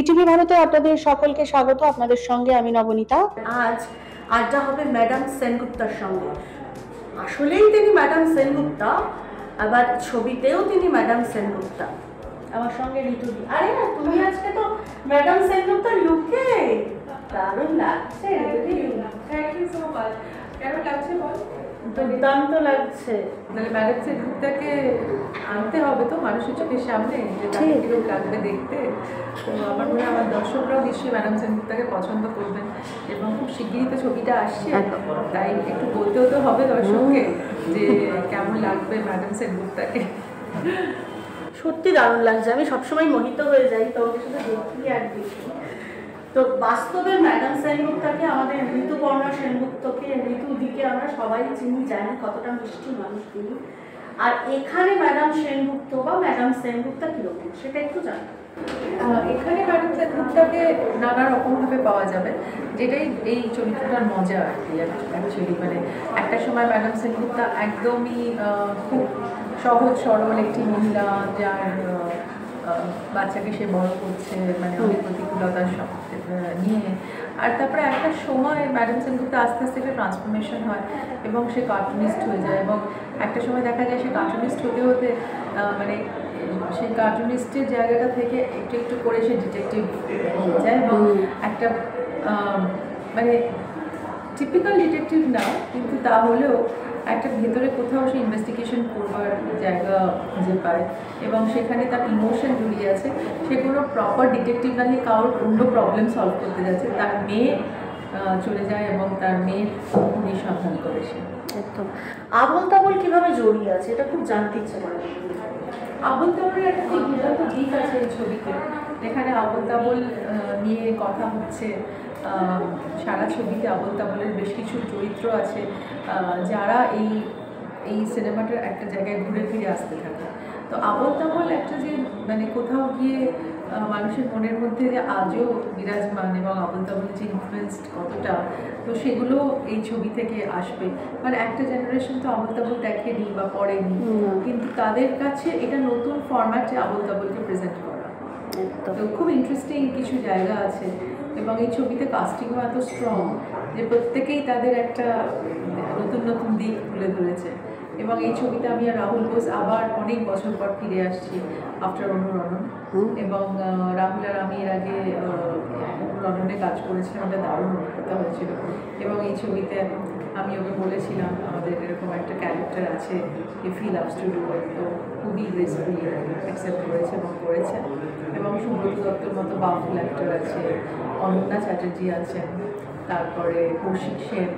ETV ভারতে আপনাদের সকলকে স্বাগত। আপনাদের সঙ্গে আমি নবনীতা। আজ আড্ডা হবে ম্যাডাম সেনগুপ্তার সঙ্গে। আসলেই তিনি ম্যাডাম সেনগুপ্তা, আবার ছবিতেও তিনি ম্যাডাম সেনগুপ্তা। আমার সঙ্গে ঋতুদি। আরে না, তুমি আজকে তো ম্যাডাম সেনগুপ্তার লুকে দারুণ লাগছে। Thank you so much. কেমন লাগছে বল? দুর্দান্ত লাগছে। মানে ম্যাডাম সেনগুপ্তাকে আনতে হবে তো মানুষের চোখের সামনে, যে তাকে কিরকম লাগবে দেখতে। তো আমার মনে হয় আমার দর্শকরাও নিশ্চয়ই ম্যাডাম সেনগুপ্তাকে পছন্দ করবেন, এবং খুব শিগগিরই তো ছবিটা আসছে, তাই একটু বলতেও তো হবে দর্শককে যে কেমন লাগবে ম্যাডাম সেনগুপ্তাকে। সত্যি দারুণ লাগছে। আমি সবসময় মোহিত হয়ে যাই, তোমাকে শুধু দেখি আর দেখি। তো বাস্তবে ম্যাডাম সেনগুপ্তাকে, আমাদের ঋতুপর্ণা সেনগুপ্তকে, ঋতুদিকে আমরা সবাই চিনি, জানি কতটা মিষ্টি মানুষ তিনি। আর এখানে ম্যাডাম সেনগুপ্ত বা ম্যাডাম সেনগুপ্তা কিরকম সেটা একটু জানি। এখানে ম্যাডাম সেনগুপ্তাকে নানা রকমভাবে পাওয়া যাবে, যেটাই এই চরিত্রটার মজা আর কি। অ্যাকচুয়ালি মানে একটা সময় ম্যাডাম সেনগুপ্তা একদমই খুব সহজ সরল একটি মহিলা, যার বাচ্চাকে সে বড় করছে, মানে অনেক প্রতিকূলতার সব নিয়ে। আর তারপরে একটা সময় ম্যাডাম সেনগুপ্তা আস্তে আস্তে একটা ট্রান্সফরমেশন হয় এবং সে কার্টুনিস্ট হয়ে যায়, এবং একটা সময় দেখা যায় সে কার্টুনিস্ট হতে হতে মানে সেই কার্টুনিস্টের জায়গাটা থেকে একটু একটু করে সে ডিটেকটিভ হয়ে যায়, এবং একটা মানে টিপিক্যাল ডিটেকটিভ না, কিন্তু তাহলেও একটা ভেতরে কোথাও সে ইনভেস্টিগেশন করবার জায়গা খুঁজে পায়, এবং সেখানে তার ইমোশন জড়িয়ে আছে। সে কোনো প্রপার ডিটেকটিভ না নিয়ে কারোর অন্য প্রবলেম সলভ করতে যাচ্ছে। তার মেয়ে চলে যায় এবং তার মেয়ের খুনির সন্ধান করে সে। একদম। আবল তাবল কিভাবে জড়িয়ে আছে এটা খুব জানতে ইচ্ছে করে। আবল তাবলের একটা খুব দুর্দান্ত দিক আছে এই ছবিতে, যেখানে আবল তাবল নিয়ে কথা হচ্ছে। সারা ছবিতে আবল তাবলের বেশ কিছু চরিত্র আছে যারা এই সিনেমাটার একটা জায়গায় ঘুরে ফিরে আসতে থাকে। তো আবল তাবল একটা যে মানে কোথাও গিয়ে মানুষের মনের মধ্যে যে আজও বিরাজমান, এবং আবল তাবল যে ইনফ্লুয়েন্সড কতটা, তো সেগুলো এই ছবি থেকে আসবে। মানে একটা জেনারেশন তো আবল তাবল দেখেনি বা পড়েনি, কিন্তু তাদের কাছে এটা নতুন ফরম্যাটে আবল তাবলকে প্রেজেন্ট করা। তো খুব ইন্টারেস্টিং কিছু জায়গা আছে, এবং এই ছবিতে কাস্টিংও এত স্ট্রং যে প্রত্যেকেই তাদের একটা নতুন নতুন দিক তুলে ধরেছে। এবং এই ছবিতে আমি আর রাহুল বোস আবার অনেক বছর পর ফিরে আসছি আফটার অনুরণন, এবং রাহুল আর আমি এর আগে অনুরণনে কাজ করেছিলাম, একটা দারুণ অভিজ্ঞতা হয়েছিল। এবং এই ছবিতে আমি ওকে বলেছিলাম আমাদের এরকম একটা ক্যারেক্টার আছে, এ ফিল আপস টু ডু, তো খুবই গ্রেসফুলি অ্যাকসেপ্ট করেছে এবং করেছে। এবং সুব্রত দত্তর মতো বাউফুল অ্যাক্টর আছে, অনন্যা চ্যাটার্জি আছেন, তারপরে কৌশিক সেন,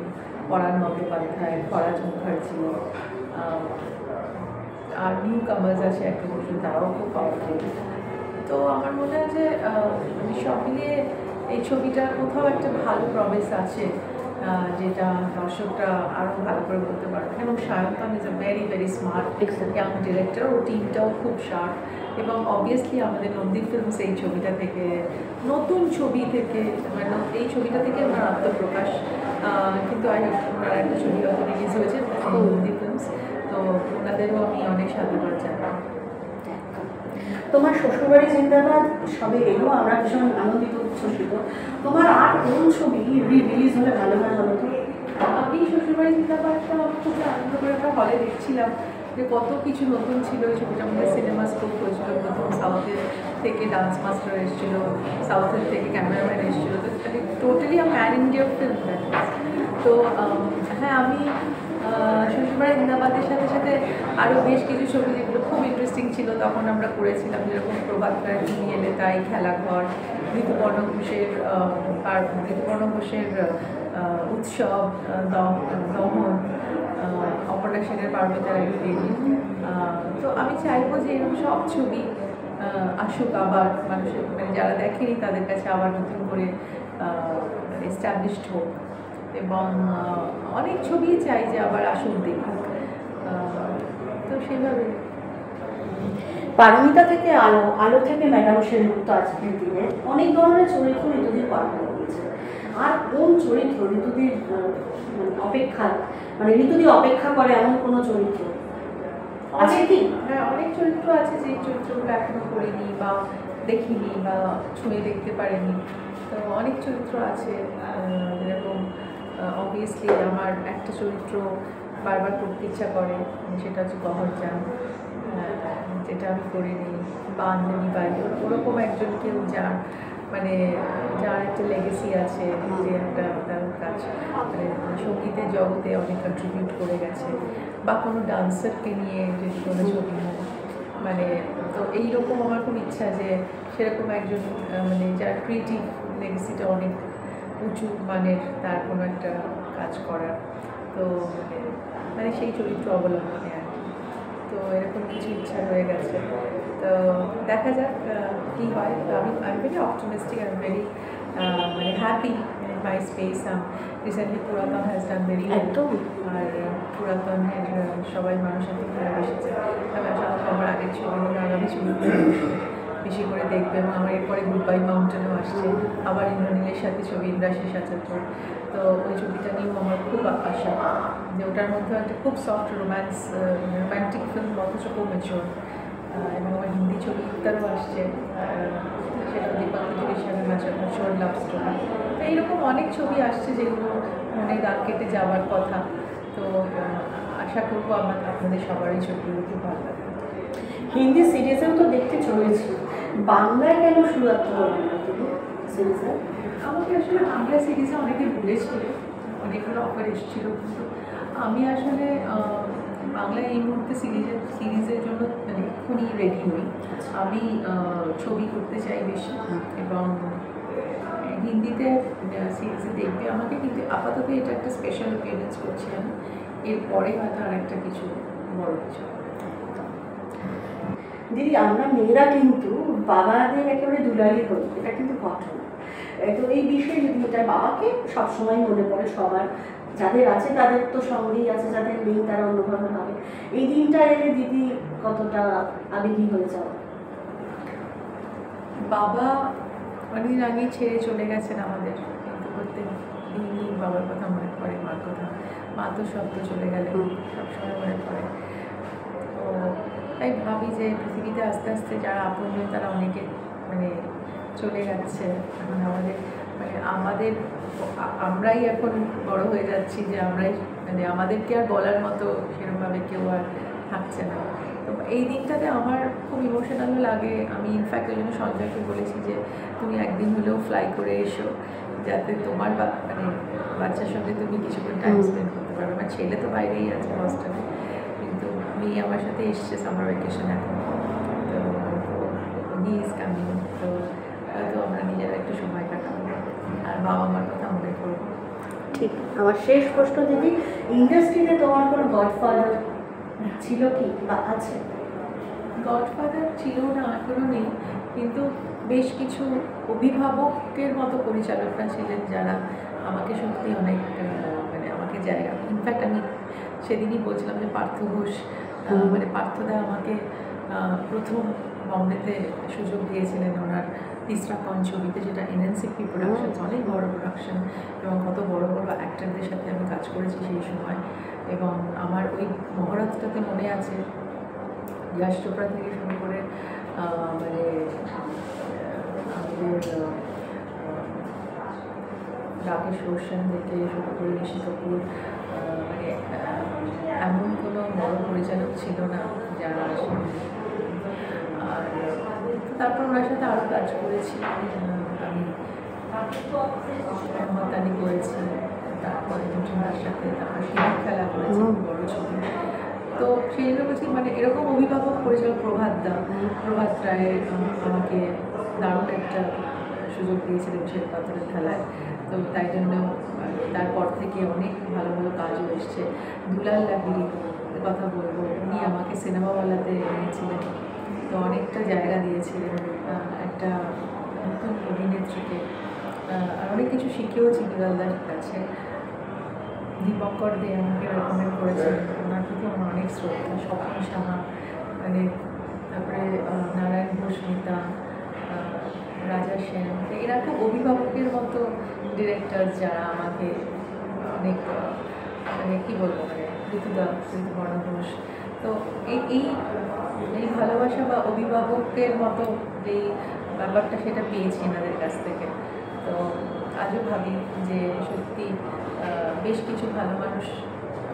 পরাণ বন্দ্যোপাধ্যায়, ফরাজ মুখার্জি, আর নিউ কামার্স আছে একটা বছর, তারাও খুব পাওয়ারফুল। তো আমার মনে হয় যে মানে সব মিলিয়ে এই ছবিটার কোথাও একটা ভালো প্রমিস আছে, যেটা দর্শকরা আরও ভালো করে বলতে পারবে। এবং Sayantan is a very very smart young director, ও টিমটাও খুব শার্প। এবং অবভিয়াসলি আমাদের নন্দী ফিল্মস এই ছবিটা থেকে, নতুন ছবি থেকে, মানে এই ছবিটা থেকে আমার আত্মপ্রকাশ। কিন্তু ওনার একটা ছবি হয়তো রিলিজ হয়েছে নন্দী ফিল্মস, তো ওনাদেরও আমি অনেক সাধুবাদ জানাই। তোমার শ্বশুরবাড়ি জিন্দাবাদ সবে এলো, আমরা ভীষণ আনন্দিত উচ্ছ্বসিত। তোমার আর কোন ছবি রিলিজ হলে ভালো হয় বলো তো? আমি শ্বশুরবাড়ি জিন্দাবাদটা খুব আনন্দ করে একটা হলে দেখছিলাম, যে কত কিছু নতুন ছিল। এই ছবিটার মধ্যে সিনেমা স্কোপ হয়েছিল, প্রথম সাউথের থেকে ডান্স মাস্টার এসেছিল, সাউথের থেকে ক্যামেরাম্যান এসেছিলো, তো টোটালি আ প্যান ইন্ডিয়া ফিল্ম। তো হ্যাঁ, আমি শ্বশুরবাড়ি জিন্দাবাদের সাথে সাথে আরও বেশ কিছু ছবি যেগুলো খুব ইন্টারেস্টিং ছিল তখন আমরা করেছিলাম, যেরকম প্রভাত ফেরা, তুমি এলে তাই, খেলাঘর, ঋতুপর্ণ ঘোষের উৎসব, দমন, অপর্ণা সেনের পার্বত্যার একদিন। তো আমি চাইবো যে এরকম সব ছবি আসুক আবার, মানুষের মানে যারা দেখেনি তাদের কাছে আবার নতুন করে এস্টাবলিশড হোক। এবং অনেক ছবি চাই যে আবার আসুক, দেখুক। তো সেইভাবে পারমিতা থেকে আলো, আলো থেকে ম্যাডাম সেনগুপ্ত আজকের দিনে অনেক ধরনের চরিত্র ঋতুদির পালন করেছে। আর কোন চরিত্র ঋতুদির অপেক্ষা, মানে ঋতুদি অপেক্ষা করে এমন কোনো চরিত্র আছে কি? হ্যাঁ, অনেক চরিত্র আছে যে চরিত্রগুলো এখনো করিনি বা দেখিনি বা ছুঁয়ে দেখতে পারিনি। তো অনেক চরিত্র আছে, যেরকম অবভিয়াসলি আমার একটা চরিত্র বারবার করতে ইচ্ছা করে, সেটা হচ্ছে গহরজান, যেটা আমি করিনি, বা আঞ্জলি বাই, ওরকম একজন কেউ যার মানে যার একটা লেগেসি আছে, যে একটা তার কাজ মানে সঙ্গীতের জগতে অনেক কন্ট্রিবিউট করে গেছে, বা কোনো ডান্সারকে নিয়ে যদি কোনো ছবি হয় মানে। তো এইরকম আমার খুব ইচ্ছা যে সেরকম একজন মানে যার ক্রিয়েটিভ লেগেসিটা অনেক উঁচু মানের, তার কোনো একটা কাজ করার। তো মানে সেই চরিত্র অবলম্বনে আর কি। তো এরকম কিছু ইচ্ছা রয়ে গেছে। তো দেখা যাক কী হয়। তো আমি very optimistic, I am very মানে happy in my space. Recently Puratan has done very একদম। আর পুরাতনের সবাই মানুষ এত ভালোবেসেছে। আমি আশা করবো আমার আগের ছবি আগামী ছবি বেশি করে দেখবে, এবং আমার এরপরে গুড বাই মাউন্টেনও আসছে, আবার ইন্দ্রনীলের সাথে ছবি, ইন্দ্রাশিস ৭৭। তো ওই ছবিটা নিয়েও আমার খুব আশা যে ওটার মধ্যে একটা খুব সফট রোম্যান্টিক ফিল্ম, অথচ খুব ম্যাচিওর। এবং আমার হিন্দি ছবি তারও আসছে, সেটা দীপাঙ্কির সাথে ম্যাচিওর লাভ স্টোরি। তো এইরকম অনেক ছবি আসছে যেগুলো মনে দাগ কেটে যাওয়ার কথা। তো আশা করবো আপনাদের সবারই ছবিগুলো খুব ভালো লাগবে। হিন্দি সিরিজেও তো দেখতে চলেছি, বাংলায় কেন শুরুয়াত করবেন না তুমি সিরিজে? আমাকে আসলে বাংলা সিরিজে অনেকে বলেছিল, অনেকগুলো অফার এসেছিল, কিন্তু আমি আসলে বাংলায় এই মুহূর্তে সিরিজের জন্য মানে এক্ষুনি রেডি হই। আমি ছবি করতে চাই বেশি, এবং হিন্দিতে সিরিজে দেখবে আমাকে, কিন্তু আপাতত এটা একটা স্পেশাল অ্যাপিয়ারেন্স করছি আমি। এরপরে হয়তো আর একটা কিছু বড় কিছু। দিদি, আমরা মেয়েরা কিন্তু বাবাদের একেবারে দুলালি হই, এটা কিন্তু ঘটনা। তো এই বিষয়ে যদি এটা বাবাকে সবসময় মনে পড়ে সবার, যাদের আছে তাদের তো সঙ্গেই আছে, যাদের নেই তারা অন্যভাবে ভাবে। এই দিনটা এলে দিদি কতটা আবেগী হয়ে যাও? বাবা অনেকদিন আগেই ছেড়ে চলে গেছেন আমাদের, কিন্তু প্রত্যেক দিনই বাবার কথা মনে পড়ে, মার কথা। মা তো সদ্য চলে গেলেন, সবসময় মনে পড়ে। তো তাই ভাবি যে পৃথিবীতে আস্তে আস্তে যারা আপনজন তারা অনেকে মানে চলে যাচ্ছে। এখন আমরাই এখন বড় হয়ে যাচ্ছি, যে আমরাই মানে আমাদেরকে আর বলার মতো সেরকমভাবে কেউ আর থাকছে না। তো এই দিনটাতে আমার খুব ইমোশনালও লাগে। আমি ইনফ্যাক্ট ওই জন্য সঞ্জয়কে বলেছি যে তুমি একদিন হলেও ফ্লাই করে এসো, যাতে তোমার মানে বাচ্চার সঙ্গে তুমি কিছুক্ষণ টাইম স্পেন্ড করতে পারবে। আমার ছেলে তো বাইরেই আছে বস্টনে, কিন্তু মেয়ে আমার সাথে এসছে সামার ভ্যাকেশন এখন। তো হি ইজ কামিং। তো হয়তো আমরা নিজেরা একটু সময় কাটাবো আর বাবা মার কথা মনে করবো। ঠিক। আমার শেষ প্রশ্ন দিদি, ইন্ডাস্ট্রিতে তোমার কোনো গডফাদার ছিল কি বা আছে? গডফাদার ছিল না, এখনও নেই, কিন্তু বেশ কিছু অভিভাবকের মতো পরিচালকরা ছিলেন যারা আমাকে সত্যি অনেক মানে আমাকে জায়গা। ইনফ্যাক্ট আমি সেদিনই বলছিলাম যে পার্থ ঘোষ, মানে পার্থদা আমাকে প্রথম বম্বেতে সুযোগ দিয়েছিলেন ওনার তিসরা কন ছবিতে, যেটা এনএনসিপি প্রোডাকশন, অনেক বড় প্রোডাকশন, এবং কত বড় বড় অ্যাক্টরদের সাথে আমি কাজ করেছি সেই সময়। এবং আমার ওই মহরতটাতে মনে আছে, ইয়াশ চোপড়া থেকে শুরু করে মানে আমাদের রাকেশ রোশন থেকে শুরু করে ঋষি কাপুর, মানে এমন কোনো বড় পরিচালক ছিল না যারা আসেন। আর তারপর ওনার সাথে আরও কাজ করেছি আমি, মতানি করেছি, তারপরে মজুমদার সাথে, তারপর শিল্প খেলা করেছি বড় ছবি। তো সেই জন্য বলছি মানে এরকম অভিভাবক পরিচালক প্রভাত রায়ের আমাকে দারুণ একটা সুযোগ দিয়েছিলেন শ্বেতপাথরের খেলায়। তো তাই জন্য তারপর থেকে অনেক ভালো ভালো কাজও এসছে। দুলাল লাহিড়ির কথা বলবো, উনি আমাকে সিনেমাওয়ালাতে এনেছিলেন, তো অনেকটা জায়গা দিয়েছিলেন একটা নতুন অভিনেত্রীকে। আর অনেক কিছু শিখেওছি দুলালদার কাছে। দীপঙ্কর দে আমাকে রেকমেন্ড করেছেন, ওনার প্রতি আমার অনেক শ্রদ্ধা। স্বপন সাহা, মানে তারপরে নারায়ণ ঘোষ, মিতা, রাজা সেন, এরা খুব অভিভাবকের মতো ডিরেক্টর যারা আমাকে অনেক মানে কী বলবো, মানে ঋতুবর্ণ ঘোষ, তো এই এই এই ভালোবাসা বা অভিভাবকের মতো যেই ব্যাপারটা সেটা পেয়েছি এনাদের কাছ থেকে। তো আজও ভাবি যে সত্যি বেশ কিছু ভালো মানুষ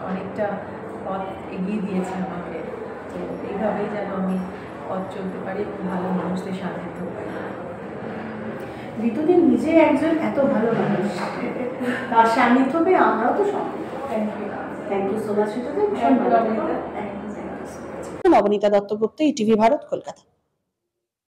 অনেকটা পথ এগিয়ে দিয়েছে আমাকে। তো এইভাবেই যেন আমি পথ চলতে পারি এবং ভালো মানুষদের সান্নিধ্য পাই। ঋতুদি নিজে একজন এত ভালো মানুষ, তার সান্নিধ্য পেয়ে আমরাও তো সম্পৃক্ত। থ্যাংক ইউ সো মাচ ঋতুদি, ভীষণ ভালো লাগলো। নবনীতা দত্তগুপ্ত, ইটিভি ভারত, কলকাতা।